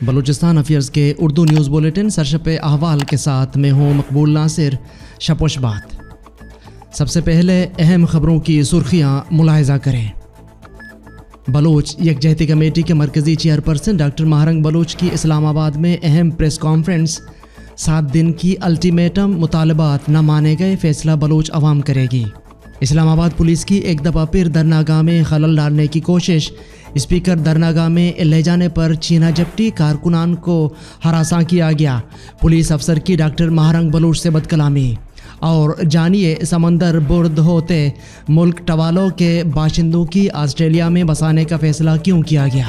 Balochistan affairs کے Urdu news bulletin سرشپ احوال کے ساتھ میں ہوں مقبول ناصر شپوش بات۔ سب سے پہلے اہم خبروں کی سرخیاں ملاحظہ کریں۔ بلوچ یکجہتی کمیٹی کے مرکزی چیئرپرسن ڈاکٹر مہرنگ بلوچ کی اسلام آباد میں اہم پریس کانفرنس۔ 7 دن کی الٹیمیٹم، مطالبات نہ مانے گئے، فیصلہ بلوچ عوام کرے گی۔ اسلام آباد پولیس کی ایک دفعہ پھر دھرناگاہ میں خلل ڈالنے کی کوشش۔ اسپیکر دھرناگاہ میں لے جانے پر چھینا جھپٹی، کارکنان کو ہراساں کیا گیا۔ پولیس افسر کی ڈاکٹر مہرنگ بلوچ سے بد کلامی۔ اور جانیے سمندر برد ہوتے ملک ٹوالو کے باشندوں کی آسٹریلیا میں بسانے کا فیصلہ کیوں کیا گیا۔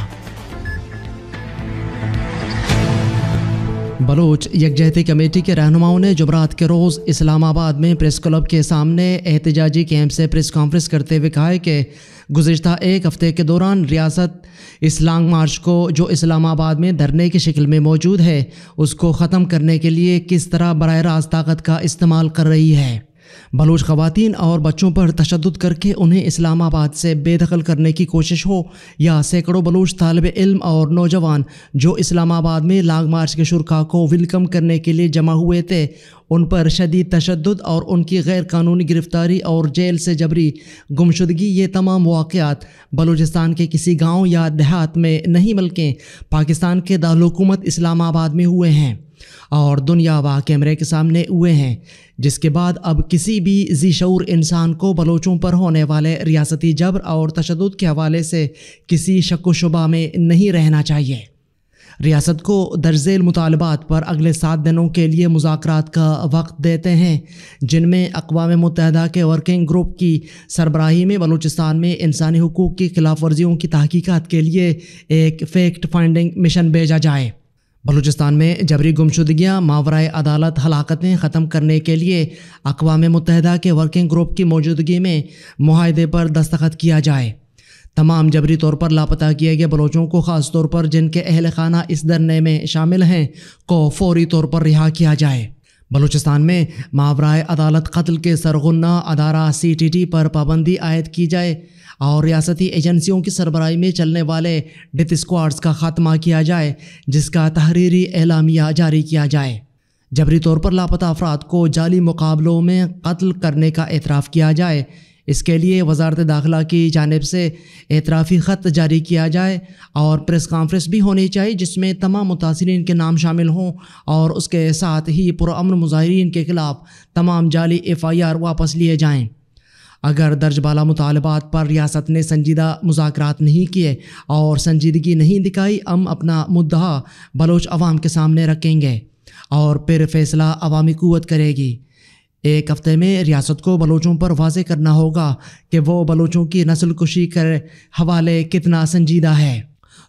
بلوچ یکجہتی کمیٹی کے رہنماؤں نے جمعرات کے روز اسلام آباد میں پریس کلب کے سامنے احتجاجی کیمپ سے پریس کانفرنس کرتے ہوئے کہا ہے کہ گزشتہ ایک ہفتے کے دوران ریاست اس لانگ مارچ کو جو اسلام آباد میں دھرنے کی شکل میں موجود ہے اس کو ختم کرنے کے لیے کس طرح براہ راست طاقت کا استعمال کر رہی ہے۔ بلوچ خواتین اور بچوں پر تشدد کر کے انہیں اسلام آباد سے بے دخل کرنے کی کوشش ہو، یا سینکڑوں بلوچ طالب علم اور نوجوان جو اسلام آباد میں لانگ مارچ کے شرکاء کو ویلکم کرنے کے لیے جمع ہوئے تھے، ان پر شدید تشدد اور ان کی غیر قانونی گرفتاری اور جیل سے جبری گمشدگی، یہ تمام واقعات بلوچستان کے کسی گاؤں یا دیہات میں نہیں بلکہ پاکستان کے دارالحکومت اسلام آباد میں ہوئے ہیں اور دنیا و کیمرے کے سامنے ہوئے ہیں، جس کے بعد اب کسی بھی ذی شعور انسان کو بلوچوں پر ہونے والے ریاستی جبر اور تشدد کے حوالے سے کسی شک و شبہ میں نہیں رہنا چاہیے۔ ریاست کو درج ذیل مطالبات پر اگلے 7 دنوں کے لیے مذاکرات کا وقت دیتے ہیں، جن میں اقوام متحدہ کے ورکنگ گروپ کی سربراہی میں بلوچستان میں انسانی حقوق کی خلاف ورزیوں کی تحقیقات کے لیے ایک فیکٹ فائنڈنگ مشن بھیجا جائے۔ بلوچستان میں جبری گمشدگیاں، ماورائے عدالت ہلاکتیں ختم کرنے کے لیے اقوام متحدہ کے ورکنگ گروپ کی موجودگی میں معاہدے پر دستخط کیا جائے۔ تمام جبری طور پر لاپتہ کیے گئے بلوچوں کو، خاص طور پر جن کے اہل خانہ اس دھرنے میں شامل ہیں، کو فوری طور پر رہا کیا جائے۔ بلوچستان میں ماورائے عدالت قتل کے سرغنہ ادارہ CTT پر پابندی عائد کی جائے اور ریاستی ایجنسیوں کی سربراہی میں چلنے والے ڈیتھ اسکواڈز کا خاتمہ کیا جائے، جس کا تحریری اعلامیہ جاری کیا جائے۔ جبری طور پر لاپتہ افراد کو جعلی مقابلوں میں قتل کرنے کا اعتراف کیا جائے۔ اس کے لیے وزارت داخلہ کی جانب سے اعترافی خط جاری کیا جائے اور پریس کانفرنس بھی ہونی چاہیے جس میں تمام متاثرین کے نام شامل ہوں، اور اس کے ساتھ ہی پرامن مظاہرین کے خلاف تمام جعلی FIR واپس لیے جائیں۔ اگر درج بالا مطالبات پر ریاست نے سنجیدہ مذاکرات نہیں کیے اور سنجیدگی نہیں دکھائی، ہم اپنا مدعا بلوچ عوام کے سامنے رکھیں گے اور پھر فیصلہ عوامی قوت کرے گی۔ ایک ہفتے میں ریاست کو بلوچوں پر واضح کرنا ہوگا کہ وہ بلوچوں کی نسل کشی کے حوالے کتنا سنجیدہ ہے،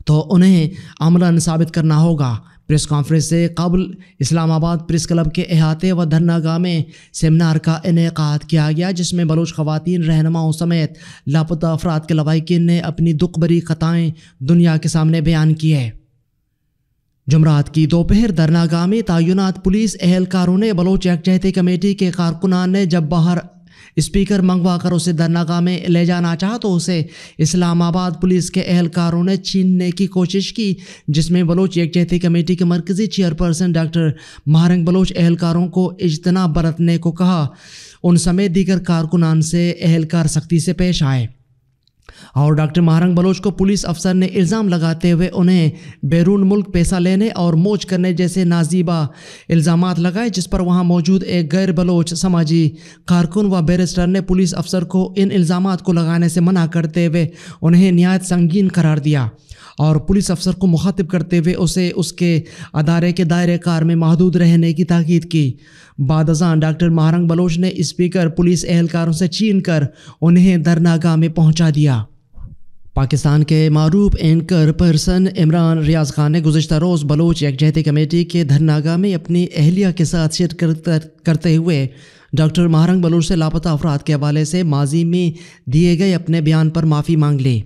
تو انہیں عملاً ثابت کرنا ہوگا۔ پریس کانفرنس سے قبل اسلام آباد پریس کلب کے احاطے و دھرناگاہ میں سیمینار کا انعقاد کیا گیا، جس میں بلوچ خواتین رہنماؤں سمیت لاپتہ افراد کے لواحقین نے اپنی دکھ بھری خطائیں دنیا کے سامنے بیان کی ہے۔ جمعرات کی دوپہر دھرناگاہ میں تعینات پولیس اہلکاروں نے بلوچ یکجہتی کمیٹی کے کارکنان نے جب باہر اسپیکر منگوا کر اسے دھرناگاہ میں لے جانا چاہا تو اسے اسلام آباد پولیس کے اہلکاروں نے چھیننے کی کوشش کی، جس میں بلوچ یکجہتی کمیٹی کے مرکزی چیئرپرسن ڈاکٹر مہرنگ بلوچ اہلکاروں کو اجتناب برتنے کو کہا۔ ان سمیت دیگر کارکنان سے اہلکار سختی سے پیش آئے اور ڈاکٹر مہرنگ بلوچ کو پولیس افسر نے الزام لگاتے ہوئے انہیں بیرون ملک پیسہ لینے اور موج کرنے جیسے نازیبا الزامات لگائے، جس پر وہاں موجود ایک غیر بلوچ سماجی کارکن و بیرسٹر نے پولیس افسر کو ان الزامات کو لگانے سے منع کرتے ہوئے انہیں نہایت سنگین قرار دیا اور پولیس افسر کو مخاطب کرتے ہوئے اسے اس کے ادارے کے دائرۂ کار میں محدود رہنے کی تاکید کی۔ بعد ازاں ڈاکٹر مہرنگ بلوچ نے اسپیکر پولیس اہلکاروں سے چھین کر انہیں دھرناگاہ میں پہنچا دیا۔ پاکستان کے معروف اینکر پرسن عمران ریاض خان نے گزشتہ روز بلوچ یکجہتی کمیٹی کے دھرناگاہ میں اپنی اہلیہ کے ساتھ شرکت کرتے ہوئے ڈاکٹر مہرنگ بلوچ سے لاپتہ افراد کے حوالے سے ماضی میں دیے گئے اپنے بیان پر معافی مانگ لی۔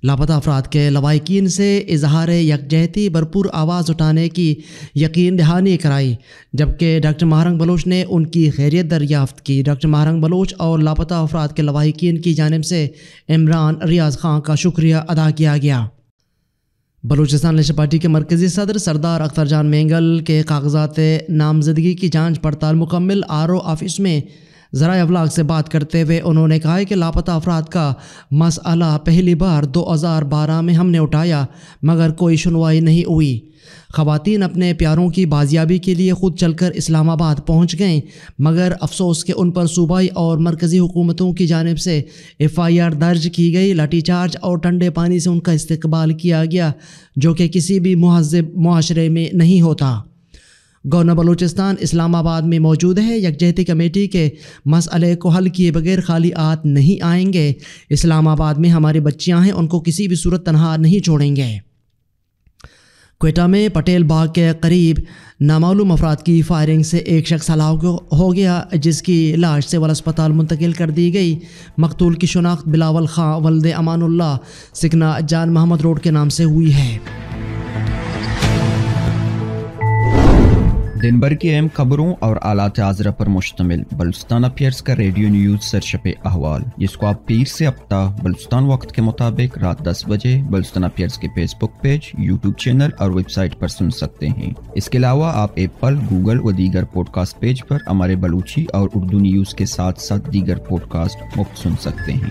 لاپتہ افراد کے لواحقین سے اظہار یکجہتی بھرپور آواز اٹھانے کی یقین دہانی کرائی، جبکہ ڈاکٹر مہرنگ بلوچ نے ان کی خیریت دریافت کی۔ ڈاکٹر مہرنگ بلوچ اور لاپتہ افراد کے لواحقین کی جانب سے عمران ریاض خان کا شکریہ ادا کیا گیا۔ بلوچستان نیشنل پارٹی کے مرکزی صدر سردار اختر جان مینگل کے کاغذات نامزدگی کی جانچ پڑتال مکمل RO آفس میں ذرائع ابلاغ سے بات کرتے ہوئے انہوں نے کہا کہ لاپتہ افراد کا مسئلہ پہلی بار 2012 میں ہم نے اٹھایا مگر کوئی سنوائی نہیں ہوئی۔ خواتین اپنے پیاروں کی بازیابی کے لیے خود چل کر اسلام آباد پہنچ گئیں مگر افسوس کہ ان پر صوبائی اور مرکزی حکومتوں کی جانب سے FIR درج کی گئی، لاٹھی چارج اور ٹھنڈے پانی سے ان کا استقبال کیا گیا جو کہ کسی بھی مہذب معاشرے میں نہیں ہوتا۔ گورنر بلوچستان اسلام آباد میں موجود ہے، یکجہتی کمیٹی کے مسئلے کو حل کیے بغیر خالی ہاتھ نہیں آئیں گے۔ اسلام آباد میں ہماری بچیاں ہیں، ان کو کسی بھی صورت تنہا نہیں چھوڑیں گے۔ کوئٹہ میں پٹیل باغ کے قریب نامعلوم افراد کی فائرنگ سے ایک شخص ہلاک ہو گیا جس کی لاش سول اسپتال منتقل کر دی گئی۔ مقتول کی شناخت بلاول خان ولد امان اللہ سکنا جان محمد روڈ کے نام سے ہوئی ہے۔ دن بھر کی اہم خبروں اور آلات حاضرہ پر مشتمل بلوچستان اپیئرز کا ریڈیو نیوز سرشپ احوال، جس کو آپ پیر سے ہفتہ بلوچستان وقت کے مطابق رات 10 بجے بلوچستان اپیئرز کے فیس بک پیج، یوٹیوب چینل اور ویب سائٹ پر سن سکتے ہیں۔ اس کے علاوہ آپ ایپل، گوگل و دیگر پوڈ کاسٹ پیج پر ہمارے بلوچی اور اردو نیوز کے ساتھ ساتھ دیگر پوڈ کاسٹ مفت سن سکتے ہیں۔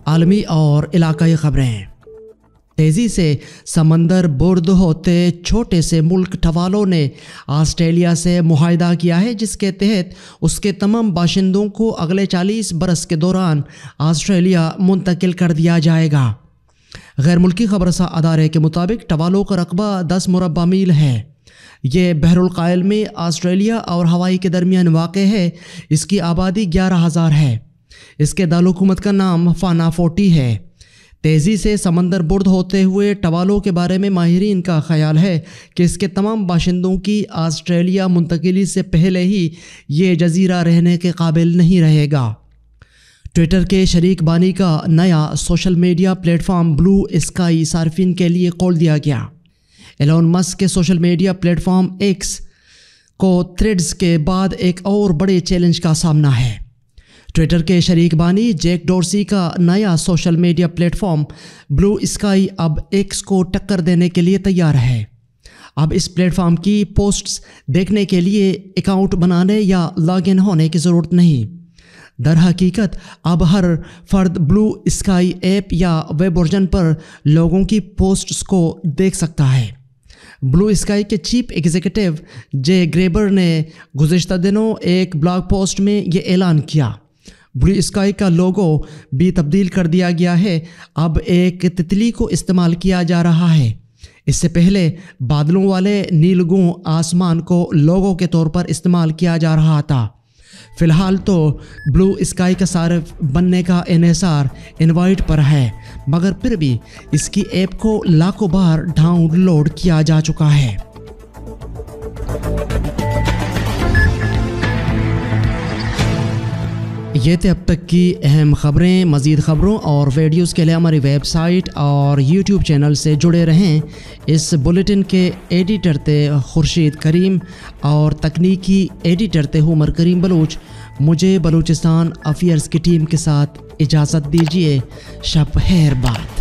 عالمی اور علاقائی خبریں۔ تیزی سے سمندر برد ہوتے چھوٹے سے ملک ٹوالو نے آسٹریلیا سے معاہدہ کیا ہے جس کے تحت اس کے تمام باشندوں کو اگلے 40 برس کے دوران آسٹریلیا منتقل کر دیا جائے گا۔ غیر ملکی خبرساں ادارے کے مطابق ٹوالو کا رقبہ 10 مربع میل ہے۔ یہ بحر القاہل میں آسٹریلیا اور ہوائی کے درمیان واقع ہے۔ اس کی آبادی 11,000 ہے۔ اس کے دارالحکومت کا نام فانا فورٹی ہے۔ تیزی سے سمندر برد ہوتے ہوئے ٹوالو کے بارے میں ماہرین کا خیال ہے کہ اس کے تمام باشندوں کی آسٹریلیا منتقلی سے پہلے ہی یہ جزیرہ رہنے کے قابل نہیں رہے گا۔ ٹویٹر کے شریک بانی کا نیا سوشل میڈیا پلیٹ فارم بلو اسکائی صارفین کے لیے کھول دیا گیا۔ ایلون مسک کے social media plate form x کو تھریڈز کے بعد ایک اور بڑے چیلنج کا سامنا ہے۔ ٹویٹر کے شریک بانی جیک ڈورسی کا نیا سوشل میڈیا پلیٹ فارم بلو اسکائی اب ایکس کو ٹکر دینے کے لیے تیار ہے۔ اب اس پلیٹ فارم کی پوسٹس دیکھنے کے لیے اکاؤنٹ بنانے یا لاگ ان ہونے کی ضرورت نہیں۔ در حقیقت اب ہر فرد بلو اسکائی ایپ یا ویب ورژن پر لوگوں کی پوسٹس کو دیکھ سکتا ہے۔ بلو اسکائی کے چیف ایگزیکٹو جے گریبر نے گزشتہ دنوں ایک بلاگ پوسٹ میں یہ اعلان کیا۔ بلو اسکائی کا لوگو بھی تبدیل کر دیا گیا ہے، اب ایک تتلی کو استعمال کیا جا رہا ہے۔ اس سے پہلے بادلوں والے نیلگوں آسمان کو لوگو کے طور پر استعمال کیا جا رہا تھا۔ فی الحال تو بلو اسکائی کا صارف بننے کا انحصار انوائٹ پر ہے، مگر پھر بھی اس کی ایپ کو لاکھوں بار ڈاؤن لوڈ کیا جا چکا ہے۔ یہ تھے اب تک کی اہم خبریں۔ مزید خبروں اور ویڈیوز کے لیے ہماری ویب سائٹ اور یوٹیوب چینل سے جڑے رہیں۔ اس بلیٹن کے ایڈیٹر تھے خورشید کریم اور تکنیکی ایڈیٹر تھے عمر کریم بلوچ۔ مجھے بلوچستان افیئرز کی ٹیم کے ساتھ اجازت دیجیے۔ شب خیر بات۔